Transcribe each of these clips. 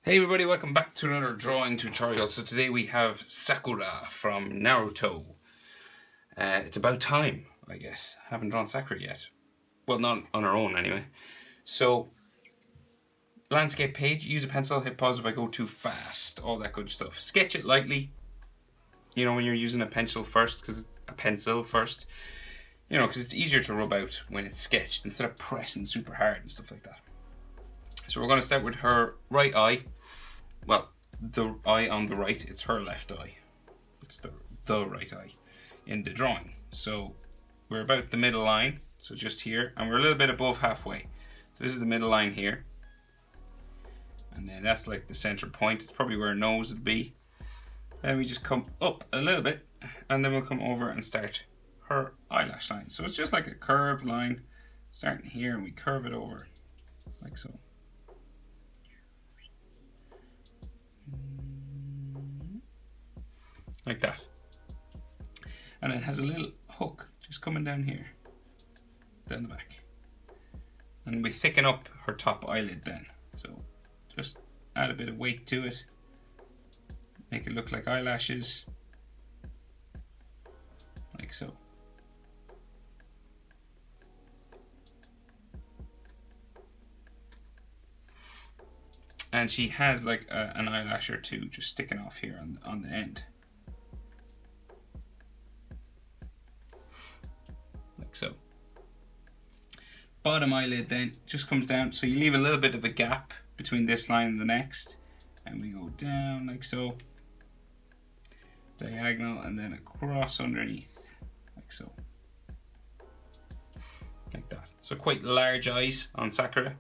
Hey everybody, welcome back to another drawing tutorial. So today we have Sakura from Naruto. It's about time, I guess. Haven't drawn Sakura yet. Well, not on her own anyway. So, landscape page, use a pencil, hit pause if I go too fast, all that good stuff. Sketch it lightly, you know, when you're using a pencil first, because it's easier to rub out when it's sketched instead of pressing super hard and stuff like that. So we're going to start with her right eye. Well, the eye on the right, it's her left eye. It's the right eye in the drawing. So we're about the middle line, so just here, and we're a little bit above halfway. So this is the middle line here. And then that's like the center point. It's probably where her nose would be. Then we just come up a little bit, and then we'll come over and start her eyelash line. So it's just like a curved line, starting here, and we curve it over, like so. Like that. And it has a little hook just coming down here, down the back. And we thicken up her top eyelid then. So just add a bit of weight to it, make it look like eyelashes, like so. And she has like an eyelash or two just sticking off here on the end. Like so. Bottom eyelid then just comes down, so you leave a little bit of a gap between this line and the next, and we go down like so, diagonal, and then across underneath, like so, like that. So quite large eyes on Sakura.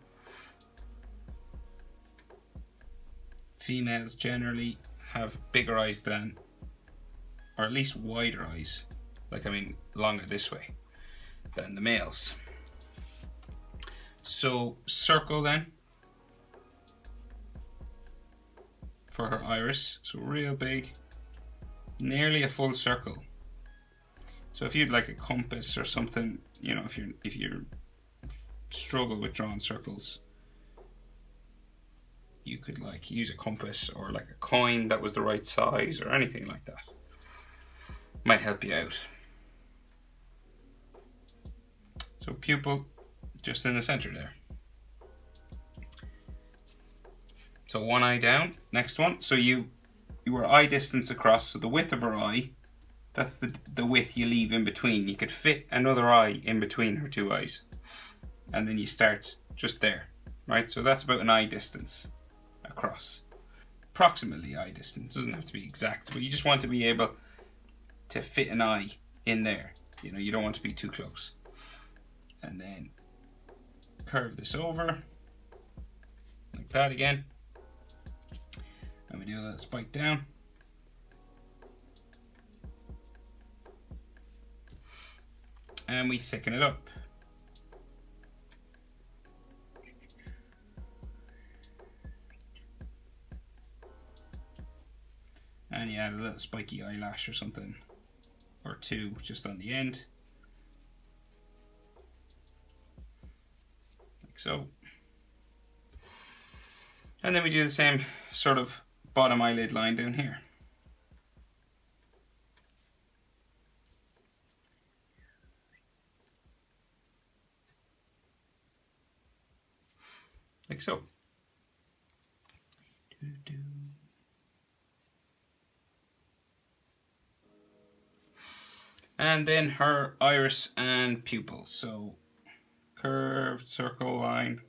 Females generally have bigger eyes than, or at least wider eyes, like I mean longer this way, than the males. So circle then for her iris, so real big, nearly a full circle. So if you'd like a compass or something, you know, if you struggle with drawing circles, you could like use a compass or like a coin that was the right size or anything like that. Might help you out. So pupil just in the center there. So one eye down, next one. So you were eye distance across, so the width of her eye, that's the width you leave in between. You could fit another eye in between her two eyes. And then you start just there, right? So that's about an eye distance across. Approximately eye distance, doesn't have to be exact, but you just want to be able to fit an eye in there. You know, you don't want to be too close. And then curve this over, like that again. And we do a little spike down. And we thicken it up. And you add a little spiky eyelash or something, or two just on the end. Like so. And then we do the same sort of bottom eyelid line down here. Like so. And then her iris and pupil. So curved circle line.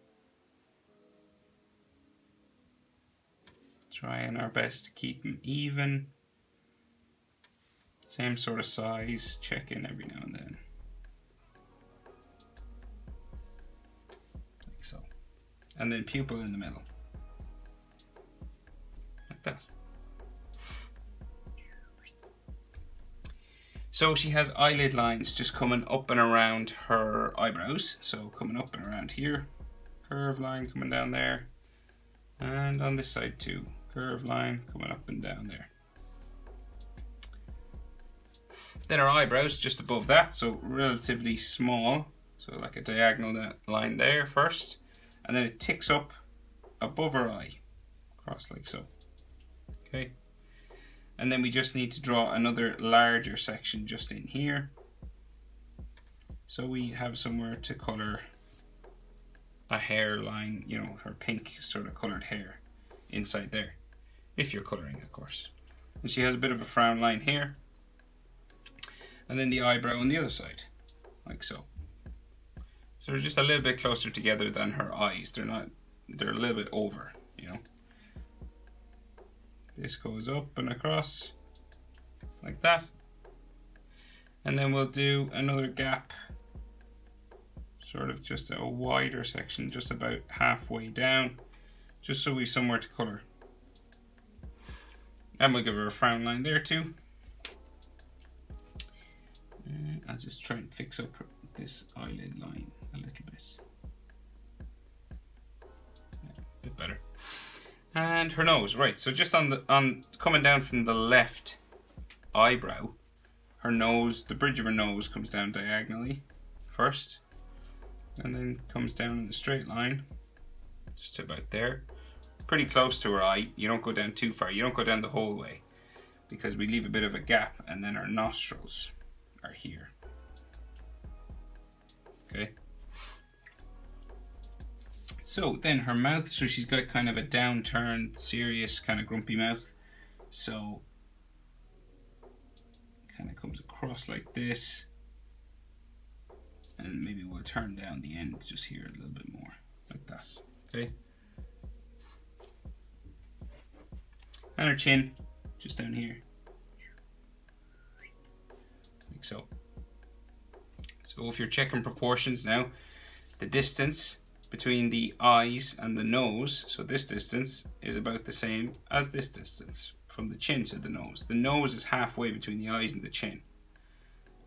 Trying our best to keep them even. Same sort of size, check in every now and then. Like so. And then pupil in the middle. Like that. So she has eyelid lines just coming up and around her eyebrows. So coming up and around here. Curved line coming down there. And on this side too. Curved line coming up and down there. Then her eyebrows just above that, so relatively small. So like a diagonal line there first. And then it ticks up above her eye. across like so. Okay. And then we just need to draw another larger section just in here. So we have somewhere to color a hairline, you know, her pink sort of colored hair inside there, if you're coloring, of course. And she has a bit of a frown line here. And then the eyebrow on the other side, like so. So they're just a little bit closer together than her eyes. They're a little bit over, you know. This goes up and across, like that. And then we'll do another gap, sort of just a wider section, just about halfway down, just so we've somewhere to color. And we'll give her a frown line there too. I'll just try and fix up this eyelid line a little bit. Yeah, a bit better. And her nose, right, so just on coming down from the left eyebrow, her nose, the bridge of her nose comes down diagonally first, and then comes down in a straight line, just about there. Pretty close to her eye. You don't go down too far, you don't go down the whole way, because we leave a bit of a gap, and then her nostrils are here. Okay. So then her mouth, so she's got kind of a downturned, serious, kind of grumpy mouth. So kind of comes across like this. And maybe we'll turn down the end just here a little bit more, like that. Okay. And her chin, just down here. Like so. So if you're checking proportions now, the distance between the eyes and the nose, so this distance is about the same as this distance from the chin to the nose. The nose is halfway between the eyes and the chin.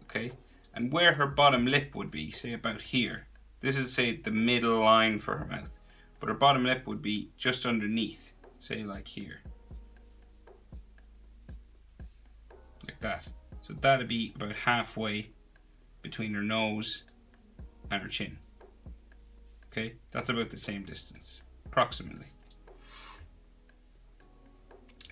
Okay, and where her bottom lip would be, say about here, this is say the middle line for her mouth, but her bottom lip would be just underneath, say like here, like that. So that'd be about halfway between her nose and her chin. Okay, that's about the same distance, approximately.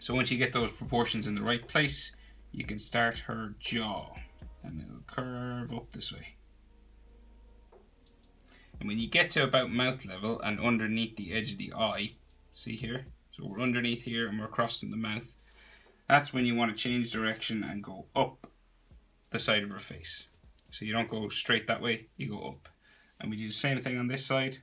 So once you get those proportions in the right place, you can start her jaw, and it'll curve up this way. And when you get to about mouth level and underneath the edge of the eye, see here? So we're underneath here and we're crossing the mouth. That's when you want to change direction and go up the side of her face. So you don't go straight that way, you go up. And we do the same thing on this side.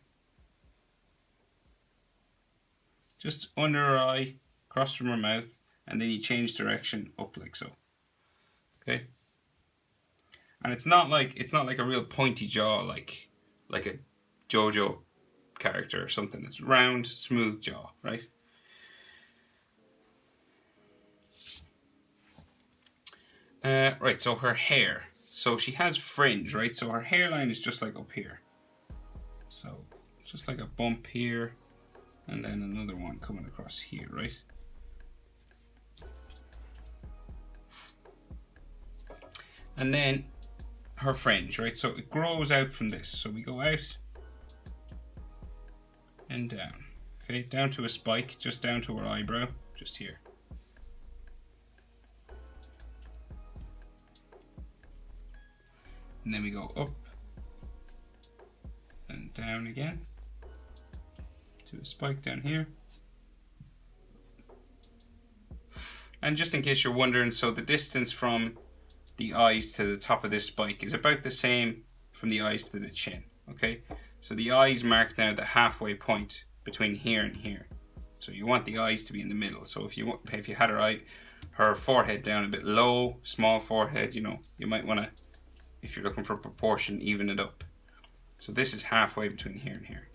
Just under her eye, across from her mouth, and then you change direction up like so. Okay? And it's not like a real pointy jaw like a JoJo character or something. It's round, smooth jaw, right? Right, so her hair. So she has fringe, right? So her hairline is just like up here. So just like a bump here, and then another one coming across here, right? And then her fringe, right? So it grows out from this. So we go out and down. Okay, down to a spike, just down to her eyebrow, just here. And then we go up and down again to a spike down here. And just in case you're wondering, so the distance from the eyes to the top of this spike is about the same from the eyes to the chin, okay? So the eyes mark now the halfway point between here and here. So you want the eyes to be in the middle. So if you had her forehead down a bit low, small forehead, you know, you might want to, if you're looking for proportion, even it up. So this is halfway between here and here.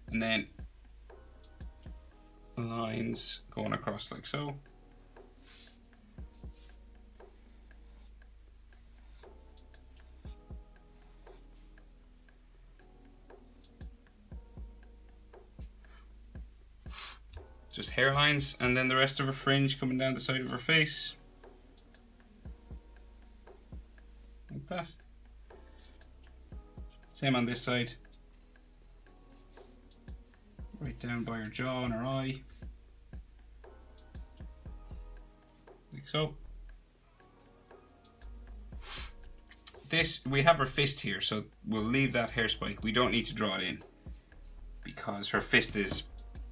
And then lines going across like so. Just hairlines, and then the rest of her fringe coming down the side of her face. Like that. Same on this side. right down by her jaw and her eye, like so. This, we have her fist here, so we'll leave that hair spike. We don't need to draw it in because her fist is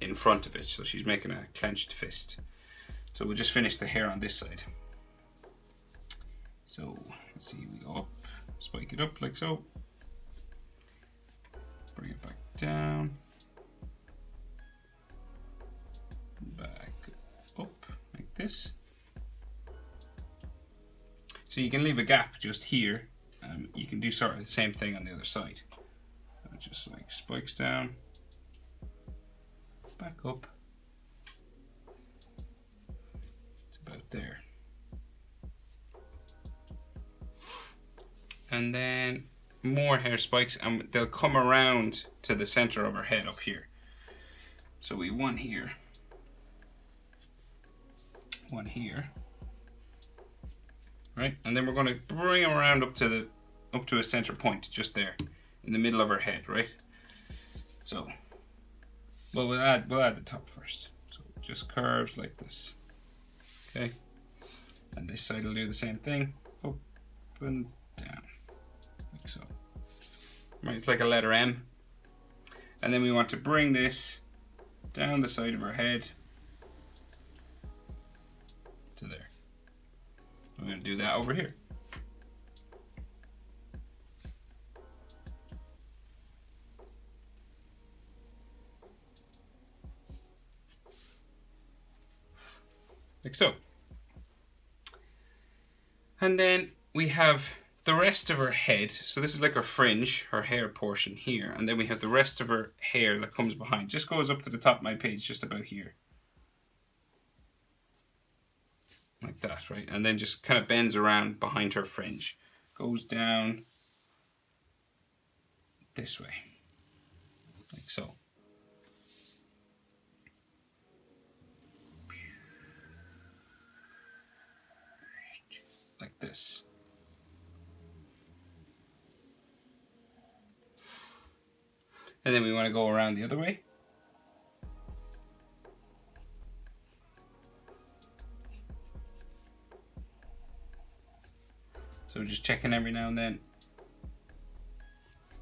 in front of it, so she's making a clenched fist. So we'll just finish the hair on this side. So let's see, we go up, spike it up like so, bring it back down, back up like this. So you can leave a gap just here. You can do sort of the same thing on the other side. So just like spikes down, back up. It's about there. And then more hair spikes, and they'll come around to the center of her head up here. So we one here, one here, right? And then we're going to bring them around up to a center point, just there, in the middle of her head, right? So, well, we'll add the top first. So just curves like this, okay? And this side will do the same thing, up and down. Like so. Right, it's like a letter M. And then we want to bring this down the side of her head to there. We're going to do that over here. Like so. And then we have the rest of her head. So this is like her fringe, her hair portion here. And then we have the rest of her hair that comes behind. Just goes up to the top of my page, just about here. Like that, right? And then just kind of bends around behind her fringe. Goes down this way. Like so. Like this. And then we want to go around the other way. So just checking every now and then.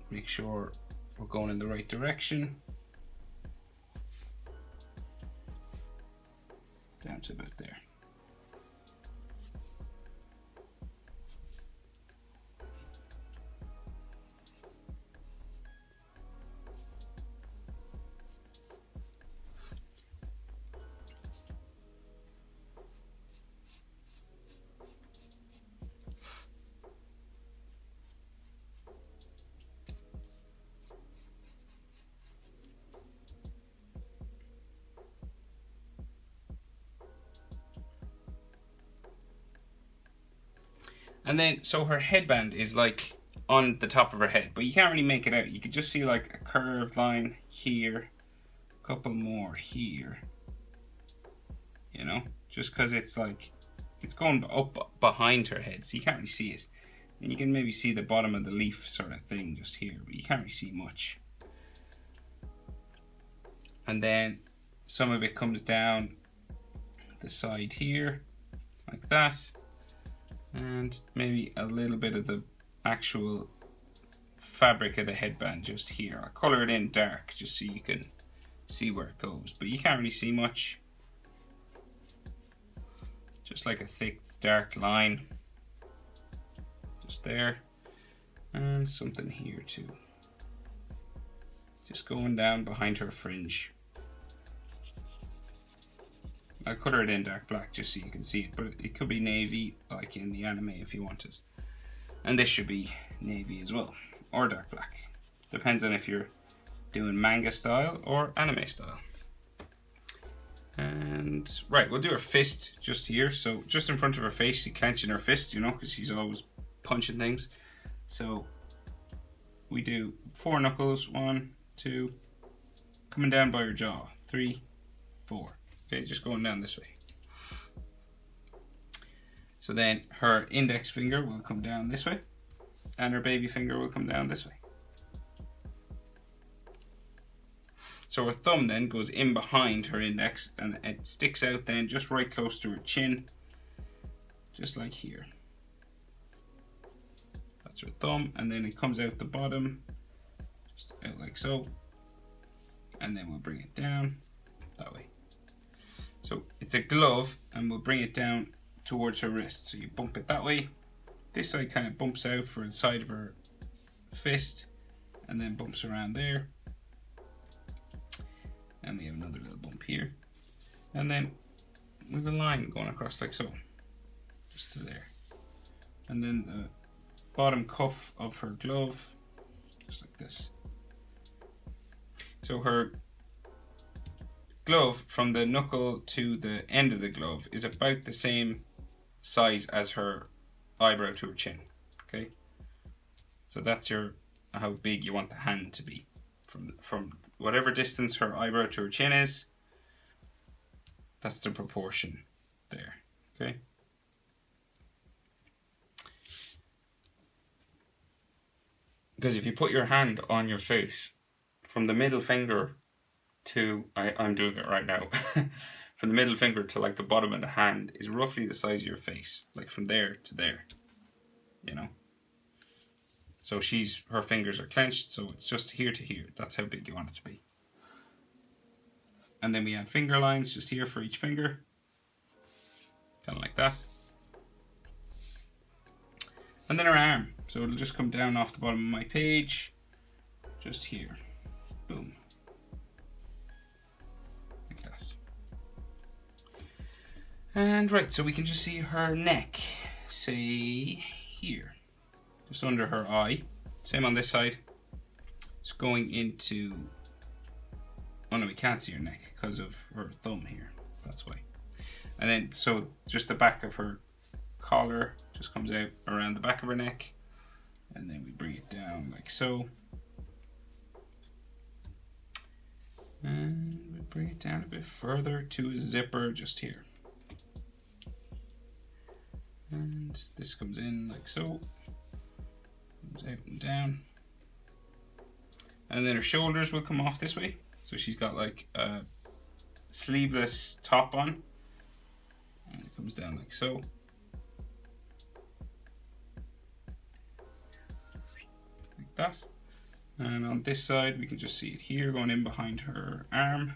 Make sure we're going in the right direction. Down to about there. And then, so her headband is like on the top of her head, but you can't really make it out. You could just see like a curved line here, a couple more here, you know, just because it's like, it's going up behind her head, so you can't really see it. And you can maybe see the bottom of the leaf sort of thing just here, but you can't really see much. And then some of it comes down the side here, like that. And maybe a little bit of the actual fabric of the headband just here. I'll color it in dark just so you can see where it goes, but you can't really see much. Just like a thick dark line just there, and something here too, just going down behind her fringe. I'll color it in dark black just so you can see it, but it could be navy like in the anime if you wanted. And this should be navy as well, or dark black. Depends on if you're doing manga style or anime style. And right, we'll do her fist just here. So just in front of her face, she's clenching her fist, you know, because she's always punching things. So we do 4 knuckles, 1, 2, coming down by her jaw, 3, 4. Okay, just going down this way. So then her index finger will come down this way, and her baby finger will come down this way. So her thumb then goes in behind her index and it sticks out then just right close to her chin, just like here. That's her thumb, and then it comes out the bottom, just out like so, and then we'll bring it down that way. So it's a glove, and we'll bring it down towards her wrist. So you bump it that way. This side kind of bumps out for the side of her fist, and then bumps around there. And we have another little bump here. And then with a line going across like so, just to there. And then the bottom cuff of her glove, just like this. So her glove from the knuckle to the end of the glove is about the same size as her eyebrow to her chin. Okay, so that's how big you want the hand to be from whatever distance her eyebrow to her chin is. That's the proportion there. Okay. Because if you put your hand on your face, from the middle finger to, I'm doing it right now, from the middle finger to like the bottom of the hand is roughly the size of your face, like from there to there, you know. So her fingers are clenched, so it's just here to here. That's how big you want it to be. And then we add finger lines just here for each finger, kind of like that. And then her arm, so it'll just come down off the bottom of my page, just here, boom, like that. And right, so we can just see her neck, say here, just under her eye. Same on this side. It's going into, oh no, we can't see her neck because of her thumb here, that's why. And then, so just the back of her collar just comes out around the back of her neck, and then we bring it down like so, and we bring it down a bit further to a zipper just here, and this comes in like so, comes out and down, and then her shoulders will come off this way. So she's got like a sleeveless top on, and it comes down like so. That. And on this side we can just see it here going in behind her arm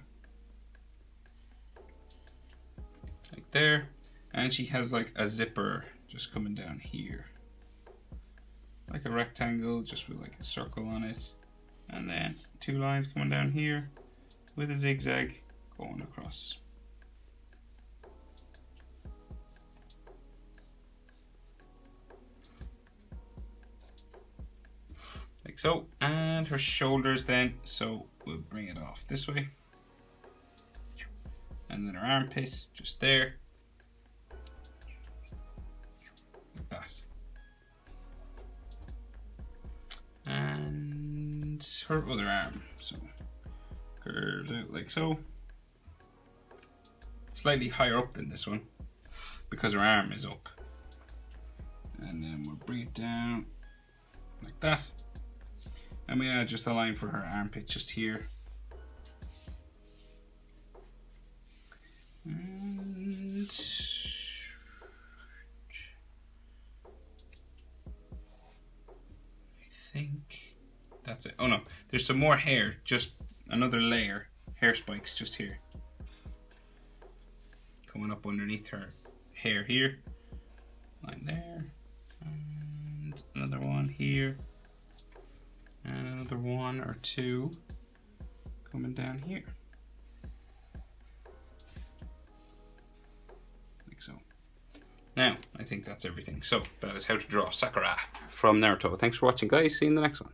like there, and she has like a zipper just coming down here like a rectangle, just with like a circle on it, and then two lines coming down here with a zigzag going across. Like so. And her shoulders then, so we'll bring it off this way, and then her armpit just there, like that, and her other arm, so curves out like so, slightly higher up than this one because her arm is up, and then we'll bring it down like that. And we add just a line for her armpit just here. And I think that's it. Oh no, there's some more hair, just another layer, hair spikes just here. Coming up underneath her hair here. Line there. And another one here. And another one or two coming down here, like so. Now, I think that's everything. So, that is how to draw Sakura from Naruto. Thanks for watching, guys. See you in the next one.